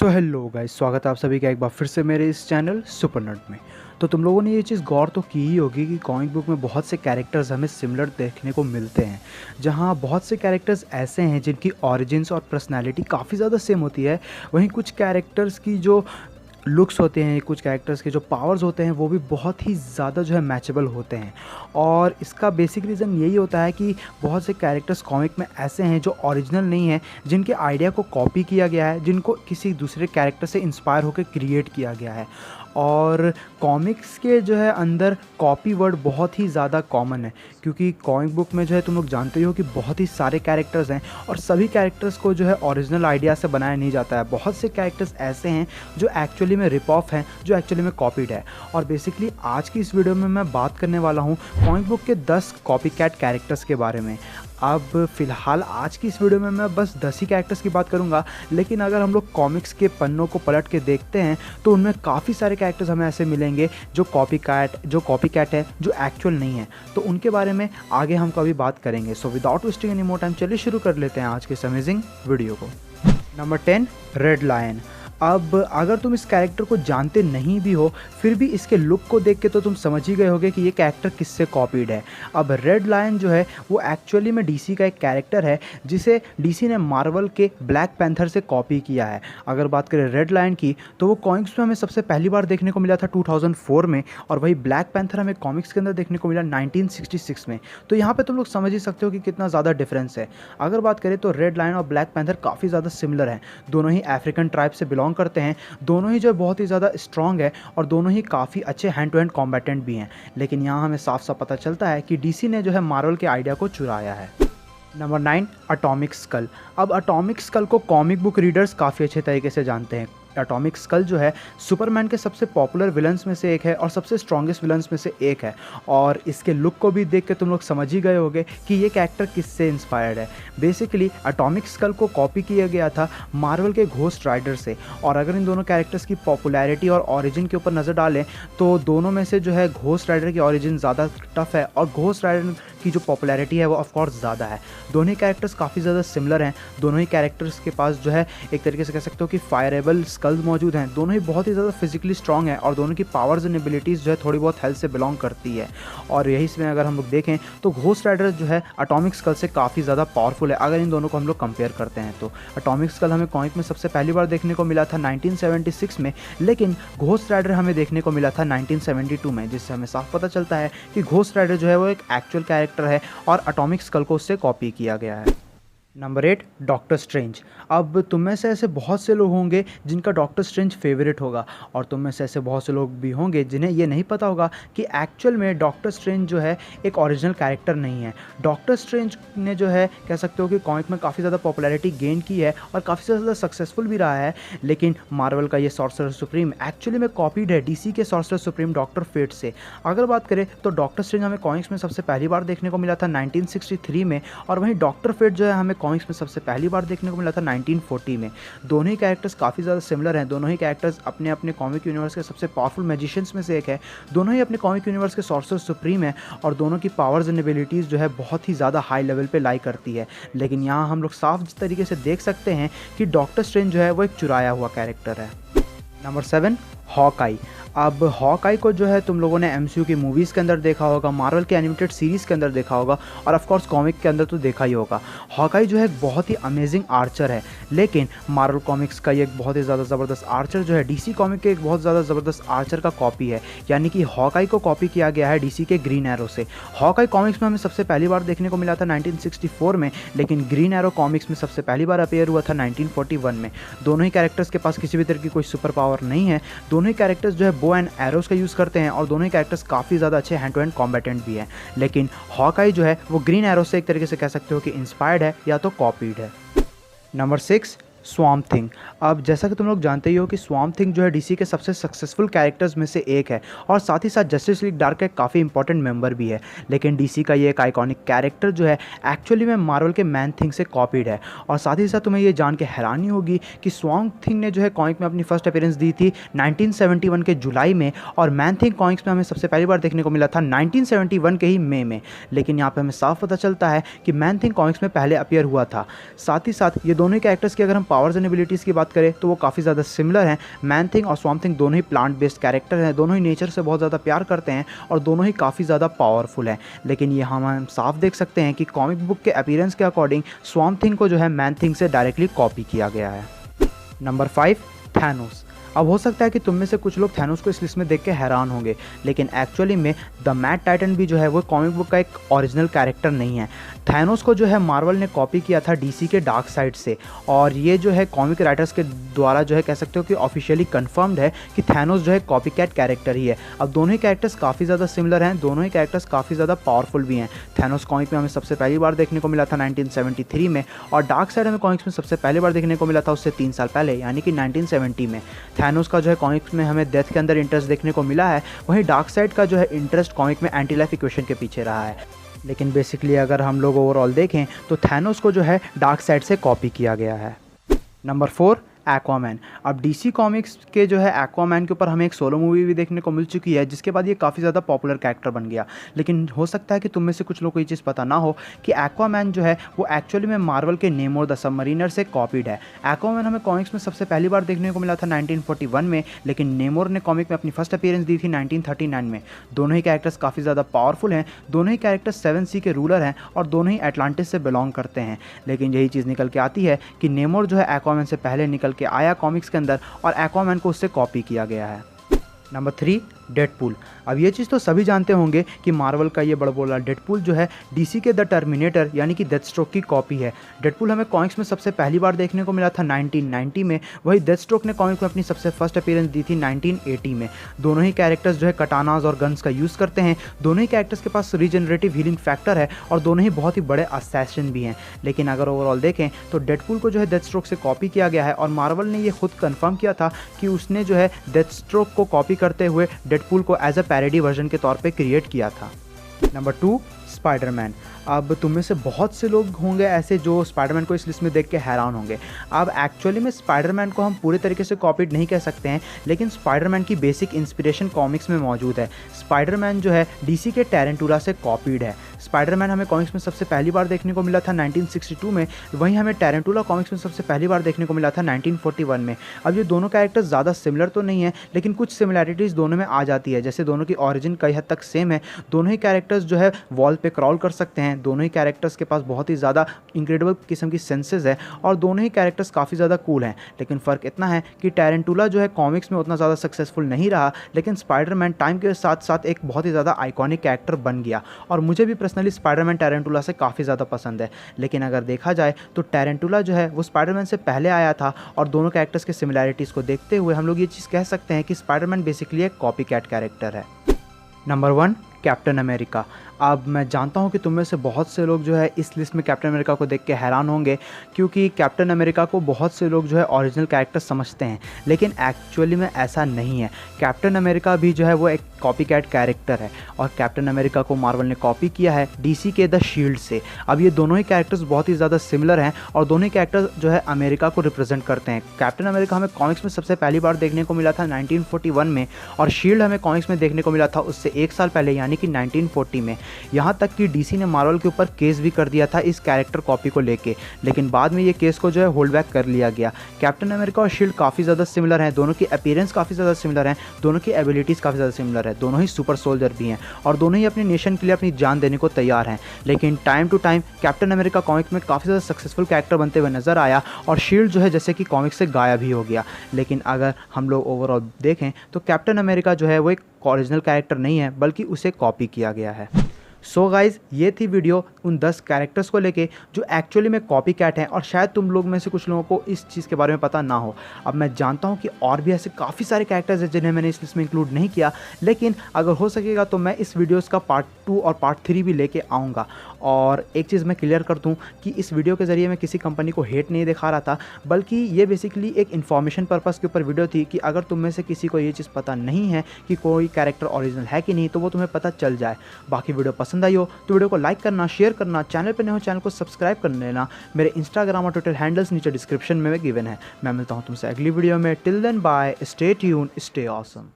So hello guys, स्वागत है आप सभी का एक बार फिर से मेरे इस चैनल सुपर नर्ड में। तो तुम लोगों ने ये चीज़ गौर तो की ही होगी कि कॉमिक बुक में बहुत से कैरेक्टर्स हमें सिमिलर देखने को मिलते हैं, जहाँ बहुत से कैरेक्टर्स ऐसे हैं जिनकी ओरिजिन्स और पर्सनैलिटी काफ़ी ज़्यादा सेम होती है। वहीं कुछ कैरेक्टर्स की जो लुक्स होते हैं, कुछ कैरेक्टर्स के जो पावर्स होते हैं वो भी बहुत ही ज़्यादा जो है मैचेबल होते हैं। और इसका बेसिक रीज़न यही होता है कि बहुत से कैरेक्टर्स कॉमिक में ऐसे हैं जो ओरिजिनल नहीं है, जिनके आइडिया को कॉपी किया गया है, जिनको किसी दूसरे कैरेक्टर से इंस्पायर होकर क्रिएट किया गया है। और कॉमिक्स के जो है अंदर कॉपी वर्ड बहुत ही ज़्यादा कॉमन है, क्योंकि कॉमिक बुक में जो है तुम लोग जानते ही हो कि बहुत ही सारे कैरेक्टर्स हैं और सभी कैरेक्टर्स को जो है ओरिजिनल आइडिया से बनाया नहीं जाता है। बहुत से कैरेक्टर्स ऐसे हैं जो एक्चुअली में रिप ऑफ हैं, जो एक्चुअली में कॉपीड है। और बेसिकली आज की इस वीडियो में मैं बात करने वाला हूँ कॉमिक बुक के 10 कॉपी कैट कैरेक्टर्स के बारे में। अब फ़िलहाल आज की इस वीडियो में मैं बस 10 ही कैरेक्टर्स की बात करूंगा, लेकिन अगर हम लोग कॉमिक्स के पन्नों को पलट के देखते हैं तो उनमें काफ़ी सारे कैरेक्टर्स हमें ऐसे मिलेंगे जो कॉपी कैट है, जो एक्चुअल नहीं है। तो उनके बारे में आगे हम कभी बात करेंगे। So without wasting any more time, चलिए शुरू कर लेते हैं आज के इस अमेजिंग वीडियो को। Number 10, red lion. अब अगर तुम इस कैरेक्टर को जानते नहीं भी हो, फिर भी इसके लुक को देख के तो तुम समझ ही गए होगे कि ये कैरेक्टर किससे कॉपीड है। अब रेड लायन जो है वो एक्चुअली में डीसी का एक कैरेक्टर है, जिसे डीसी ने मार्वल के ब्लैक पैंथर से कॉपी किया है। अगर बात करें रेड लायन की, तो वो कॉमिक्स में हमें सबसे पहली बार देखने को मिला था 2004 में, और वही ब्लैक पैंथर हमें कॉमिक्स के अंदर देखने को मिला 1966 में। तो यहाँ पर तुम लोग समझ ही सकते हो कि कितना ज़्यादा डिफरेंस है। अगर बात करें तो रेड लायन और ब्लैक पैंथर काफ़ी ज़्यादा सिमिलर हैं। दोनों ही अफ्रीकन ट्राइब से बिलोंग करते हैं, दोनों ही जो बहुत ही ज़्यादा स्ट्रॉन्ग है और दोनों ही काफ़ी अच्छे हैंड टू हैंड कॉम्बैटेंट भी हैं। लेकिन यहाँ हमें साफ साफ पता चलता है कि डीसी ने जो है मार्वल के आइडिया को चुराया है। Number 9, atomic skull. अब एटॉमिक स्कल को कॉमिक बुक रीडर्स काफ़ी अच्छे तरीके से जानते हैं। एटॉमिक स्कल जो है सुपरमैन के सबसे पॉपुलर विलन्स में से एक है और सबसे स्ट्रॉन्गेस्ट विलन्स में से एक है। और इसके लुक को भी देख के तुम लोग समझ ही गए होंगे कि ये कैरेक्टर किससे इंस्पायर्ड है। बेसिकली एटॉमिक स्कल को कॉपी किया गया था मार्वल के घोस्ट राइडर से। और अगर इन दोनों कैरेक्टर्स की पॉपुलैरिटी और ओरिजिन के ऊपर नज़र डालें तो दोनों में से जो है घोस्ट राइडर की ओरिजिन ज़्यादा टफ है और घोस्ट राइडर की जो पॉपुलैरिटी है वो ऑफकोर्स ज़्यादा है। दोनों ही कैरेक्टर्स काफ़ी ज़्यादा सिमिलर हैं। दोनों ही कैरेक्टर्स के पास जो है एक तरीके से कह सकते हो कि फायरेबल स्कल्स मौजूद हैं। दोनों ही बहुत ही ज़्यादा फिजिकली स्ट्रॉन्ग है और दोनों की पावर्स एंड एबिलिटीज़ जो है थोड़ी बहुत हेल्थ से बिलोंग करती है। और यही इसमें अगर हम लोग देखें तो घोस्ट राइडर जो है एटॉमिक स्कल से काफ़ी ज़्यादा पावरफुल है अगर इन दोनों को हम लोग कंपेयर करते हैं तो। एटॉमिक स्कल हमें कॉमिक में सबसे पहली बार देखने को मिला था 1976 में, लेकिन घोस्ट राइडर हमें देखने को मिला था 1972 में, जिससे हमें साफ पता चलता है कि घोस्ट राइडर जो है वो एक एक्चुअल कैरेक्टर है और एटॉमिक स्कल को उससे कॉपी किया गया है। Number 8, doctor strange. अब तुम में से ऐसे बहुत से लोग होंगे जिनका डॉक्टर स्ट्रेंज फेवरेट होगा, और तुम में से ऐसे बहुत से लोग भी होंगे जिन्हें ये नहीं पता होगा कि एक्चुअल में डॉक्टर स्ट्रेंज जो है एक ओरिजिनल कैरेक्टर नहीं है। डॉक्टर स्ट्रेंज ने जो है कह सकते हो कि कॉमिक में काफ़ी ज़्यादा पॉपुलैरिटी गेन की है और काफ़ी ज़्यादा सक्सेसफुल भी रहा है। लेकिन मार्वल का ये सॉर्सरर सुप्रीम एक्चुअली में कॉपीड है डीसी के सॉर्सरर सुप्रीम डॉक्टर फेट से। अगर बात करें तो डॉक्टर स्ट्रेंज हमें कॉमिक्स में सबसे पहली बार देखने को मिला था 1963 में, और वहीं डॉक्टर फेट जो है हमें कॉमिक्स में सबसे पहली बार देखने को मिला था 1940 में। दोनों ही कैरेक्टर्स काफ़ी ज़्यादा सिमिलर हैं। दोनों ही कैरेक्टर्स अपने अपने कॉमिक यूनिवर्स के सबसे पावरफुल मैजिशियंस में से एक है। दोनों ही अपने कॉमिक यूनिवर्स के सॉर्सरर सुप्रीम है और दोनों की पावर्स एंड एबिलिटीज़ जो है बहुत ही ज़्यादा हाई लेवल पे लाई करती है। लेकिन यहाँ हम लोग साफ तरीके से देख सकते हैं कि डॉक्टर स्ट्रेंज जो है वो एक चुराया हुआ कैरेक्टर है। Number 7, Hawkeye. अब हॉकाई को जो है तुम लोगों ने एमसीयू की मूवीज़ के अंदर देखा होगा, मार्वल के एनिमेटेड सीरीज़ के अंदर देखा होगा और ऑफ कोर्स कॉमिक के अंदर तो देखा ही होगा। हॉकाई जो है एक बहुत ही अमेजिंग आर्चर है, लेकिन मार्वल कॉमिक्स का ये एक बहुत ही ज़्यादा ज़बरदस्त आर्चर जो है डीसी कॉमिक के एक बहुत ज़्यादा ज़बरदस्त आर्चर का कॉपी है। यानी कि हॉकाई को कॉपी किया गया है डीसी के ग्रीन एरो से। हॉकाई कॉमिक्स में हमें सबसे पहली बार देखने को मिला था 1964 में, लेकिन ग्रीन एरो कॉमिक्स में सबसे पहली बार अपीयर हुआ था 1941 में। दोनों ही कैरेक्टर्स के पास किसी भी तरह की कोई सुपर पावर नहीं है। दोनों ही कैरेक्टर्स जो है बो एंड एरोस का यूज़ करते हैं और दोनों ही कैरेक्टर्स काफ़ी ज़्यादा अच्छे हैंड टू हैंड कॉम्बैटेंट भी हैं। लेकिन हॉकाई जो है वो ग्रीन एरो से एक तरीके से कह सकते हो कि इंस्पायर्ड है या तो कॉपीड है। Number 6, swarm thing. अब जैसा कि तुम लोग जानते ही हो कि स्वॉर्म थिंग जो है डीसी के सबसे सक्सेसफुल कैरेक्टर्स में से एक है और साथ ही साथ जस्टिस लीग डार्क का काफ़ी इंपॉर्टेंट मेंबर भी है। लेकिन डीसी का ये एक आइकॉनिक कैरेक्टर जो है एक्चुअली में मार्वल के मैन थिंग से कॉपीड है। और साथ ही साथ तुम्हें ये जान के हैरानी होगी कि स्वॉर्म थिंग ने जो है कॉमिक में अपनी फर्स्ट अपीयरेंस दी थी 1971 के जुलाई में, और मैन थिंग कॉमिक्स में हमें सबसे पहली बार देखने को मिला था 1971 के ही मई में। लेकिन यहाँ पर हमें साफ पता चलता है कि मैन थिंग कॉमिक्स में पहले अपीयर हुआ था। साथ ही साथ ये दोनों ही कैरेक्टर्स की अगर हम पावर्स एंड एबिलिटीज़ की बात करें तो वो काफ़ी ज़्यादा सिमिलर हैं। मैन थिंग और स्वॉम्प थिंग दोनों ही प्लांट बेस्ड कैरेक्टर हैं, दोनों ही नेचर से बहुत ज़्यादा प्यार करते हैं और दोनों ही काफ़ी ज़्यादा पावरफुल हैं। लेकिन ये हम साफ देख सकते हैं कि कॉमिक बुक के अपीयरेंस के अकॉर्डिंग स्वॉम्प थिंग को जो है मैन थिंग से डायरेक्टली कॉपी किया गया है। Number 5, Thanos. अब हो सकता है कि तुम में से कुछ लोग थैनोस को इस लिस्ट में देख के हैरान होंगे, लेकिन एक्चुअली में द मैड टाइटन भी जो है वो कॉमिक बुक का एक ओरिजिनल कैरेक्टर नहीं है। थैनोस को जो है मार्वल ने कॉपी किया था डीसी के डार्क साइड से, और ये जो है कॉमिक राइटर्स के द्वारा जो है कह सकते हो कि ऑफिशियली कंफर्म्ड है कि थैनोस जो है कॉपी कैट कैरेक्टर ही है। अब दोनों ही कैरेक्टर्स काफ़ी ज़्यादा सिमिलर हैं, दोनों ही कैरेक्टर्स काफ़ी ज़्यादा पावरफुल भी हैं। थैनोस कॉमिक में हमें सबसे पहली बार देखने को मिला था 1973 में, और डार्क साइड हमें कॉमिक्स में सबसे पहली बार देखने को मिला था उससे 3 साल पहले, यानी कि 1970 में। थैनोस का जो है कॉमिक्स में हमें डेथ के अंदर इंटरेस्ट देखने को मिला है, वहीं डार्क साइड का जो है इंटरेस्ट कॉमिक में एंटी लाइफ इक्वेशन के पीछे रहा है। लेकिन बेसिकली अगर हम लोग ओवरऑल देखें तो थैनोस को जो है डार्क साइड से कॉपी किया गया है। Number 4, Aquaman. अब डीसी कॉमिक्स के जो है एक्वामैन के ऊपर हमें एक सोलो मूवी भी देखने को मिल चुकी है, जिसके बाद ये काफ़ी ज़्यादा पॉपुलर कैरेक्टर बन गया। लेकिन हो सकता है कि तुम में से कुछ लोग को ये चीज़ पता ना हो कि एक्वामैन जो है वो एक्चुअली में मार्वल के नेमोर द सबमरीनर से कॉपीड है। एक्वामैन हमें कॉमिक्स में सबसे पहली बार देखने को मिला था 1941 में, लेकिन नेमोर ने कॉमिक में अपनी फर्स्ट अपीयरेंस दी थी 1939 में। दोनों ही कैरेक्टर्स काफ़ी ज़्यादा पावरफुल हैं, दोनों ही कैरेक्टर्स 7 सी के रूलर हैं और दोनों ही एटलांटिस से बिलोंग करते हैं। लेकिन यही चीज़ निकल के आती है कि नेमोर जो है एक्वामैन से पहले निकल के आया कॉमिक्स के अंदर, और एक्वामैन को उससे कॉपी किया गया है। Number 3, Deadpool. अब ये चीज़ तो सभी जानते होंगे कि मार्वल का ये बड़ा बोला डेडपूल जो है डीसी के द टर्मिनेटर यानी कि डेथस्ट्रोक की कॉपी है। डेडपूल हमें कॉमिक्स में सबसे पहली बार देखने को मिला था 1990 में, वही डेथस्ट्रोक ने कॉमिक में अपनी सबसे फर्स्ट अपीयरेंस दी थी 1980 में। दोनों ही कैरेक्टर्स जो है कटानाज और गन्स का यूज़ करते हैं, दोनों ही कैरेक्टर्स के पास रीजनरेटिव हीलिंग फैक्टर है और दोनों ही बहुत ही बड़े असैसिन भी हैं। लेकिन अगर ओवरऑल देखें तो डेडपूल को जो है डेथस्ट्रोक से कॉपी किया गया है, और मार्वल ने ये खुद कंफर्म किया था कि उसने जो है डेथस्ट्रोक को कॉपी करते हुए डेडपूल को एज अ पैरोडी वर्जन के तौर पे क्रिएट किया था। Number 2, Spiderman. अब तुम में से बहुत से लोग होंगे ऐसे जो स्पाइडरमैन को इस लिस्ट में देख के हैरान होंगे। अब एक्चुअली में स्पाइडरमैन को हम पूरे तरीके से कॉपीड नहीं कह सकते हैं, लेकिन स्पाइडरमैन की बेसिक इंस्पिरेशन कॉमिक्स में मौजूद है। स्पाइडरमैन जो है डीसी के टैरेंटुला से कॉपीड है। स्पाइडरमैन हमें कॉमिक्स में सबसे पहली बार देखने को मिला था 1962 में, वहीं हमें टैरेंटुला कॉमिक्स में सबसे पहली बार देखने को मिला था 1941 में। अब ये दोनों कैरेक्टर्स ज़्यादा सिमिलर तो नहीं है, लेकिन कुछ सिमिलैरिटीज़ दोनों में आ जाती है। जैसे दोनों की ऑरिजिन कई हद तक सेम है, दोनों ही कैरेक्टर्स जो है वॉल पे क्रॉल कर सकते हैं, दोनों ही कैरेक्टर्स के पास बहुत ही ज़्यादा इंक्रेडिबल किस्म की सेंसेस है, और दोनों ही कैरेक्टर्स काफ़ी ज़्यादा कूल हैं। लेकिन फ़र्क इतना है कि टैरेंटुला जो है कॉमिक्स में उतना ज़्यादा सक्सेसफुल नहीं रहा, लेकिन स्पाइडरमैन टाइम के साथ साथ एक बहुत ही ज़्यादा आइकॉनिक कैरेक्टर बन गया, और मुझे भी पर्सनली स्पाइडरमैन टैरेंटुला से काफ़ी ज़्यादा पसंद है। लेकिन अगर देखा जाए तो टैरेंटुला जो है वो स्पाइडरमैन से पहले आया था, और दोनों कैरेक्टर्स के सिमिलैरिटीज़ को देखते हुए हम लोग ये चीज़ कह सकते हैं कि स्पाइडरमैन बेसिकली एक कॉपी कैट कैरेक्टर है। Number 1, captain America. अब मैं जानता हूं कि तुम में से बहुत से लोग जो है इस लिस्ट में कैप्टन अमेरिका को देख के हैरान होंगे, क्योंकि कैप्टन अमेरिका को बहुत से लोग जो है ओरिजिनल कैरेक्टर समझते हैं, लेकिन एक्चुअली में ऐसा नहीं है। कैप्टन अमेरिका भी जो है वो एक कॉपी कैट कैरेक्टर है, और कैप्टन अमेरिका को मार्वल ने कॉपी किया है डीसी के द शील्ड से। अब ये दोनों ही कैरेक्टर्स बहुत ही ज़्यादा सिमिलर हैं, और दोनों ही कैरेक्टर जो है अमेरिका को रिप्रेजेंट करते हैं। कैप्टन अमेरिका हमें कॉमिक्स में सबसे पहली बार देखने को मिला था 1941 में, और शील्ड हमें कॉमिक्स में देखने को मिला था उससे 1 साल पहले यानी कि 1940 में। यहाँ तक कि डीसी ने मार्वल के ऊपर केस भी कर दिया था इस कैरेक्टर कॉपी को लेके, लेकिन बाद में ये केस को जो है होल्ड बैक कर लिया गया। कैप्टन अमेरिका और शील्ड काफ़ी ज़्यादा सिमिलर हैं, दोनों की अपीयरेंस काफ़ी ज़्यादा सिमिलर हैं, दोनों की एबिलिटीज़ काफ़ी ज़्यादा सिमिलर है, दोनों ही सुपर सोल्जर भी हैं, और दोनों ही अपने नेशन के लिए अपनी जान देने को तैयार हैं। लेकिन time to time Captain America comic में काफ़ी ज़्यादा सक्सेसफुल कैरेक्टर बनते हुए नजर आया, और शील्ड जो है जैसे कि कॉमिक से गायब ही हो गया। लेकिन अगर हम लोग ओवरऑल देखें तो कैप्टन अमेरिका जो है वो एक ओरिजिनल कैरेक्टर नहीं है, बल्कि उसे कॉपी किया गया है। सो गाइज़, ये थी वीडियो उन 10 कैरेक्टर्स को लेके जो एक्चुअली में कॉपी कैट हैं, और शायद तुम लोग में से कुछ लोगों को इस चीज़ के बारे में पता ना हो। अब मैं जानता हूँ कि और भी ऐसे काफ़ी सारे कैरेक्टर्स हैं जिन्हें मैंने इस लिस्ट में इंक्लूड नहीं किया, लेकिन अगर हो सकेगा तो मैं इस वीडियोज़ का पार्ट 2 और पार्ट 3 भी लेके आऊँगा। और एक चीज़ मैं क्लियर कर दूँ कि इस वीडियो के ज़रिए मैं किसी कंपनी को हेट नहीं दिखा रहा था, बल्कि ये बेसिकली एक इन्फॉर्मेशन पर्पज़ के ऊपर वीडियो थी कि अगर तुम में से किसी को ये चीज़ पता नहीं है कि कोई कैरेक्टर ओरिजिनल है कि नहीं, तो वो तुम्हें पता चल जाए। बाकी वीडियो पसंद आई हो तो वीडियो को लाइक करना, शेयर करना, चैनल पर नए हो चैनल को सब्सक्राइब कर लेना। मेरे इंस्टाग्राम और ट्विटर हैंडल्स नीचे डिस्क्रिप्शन में गिवन है। मैं मिलता हूँ तुमसे अगली वीडियो में। Till then bye, stay tuned, stay awesome.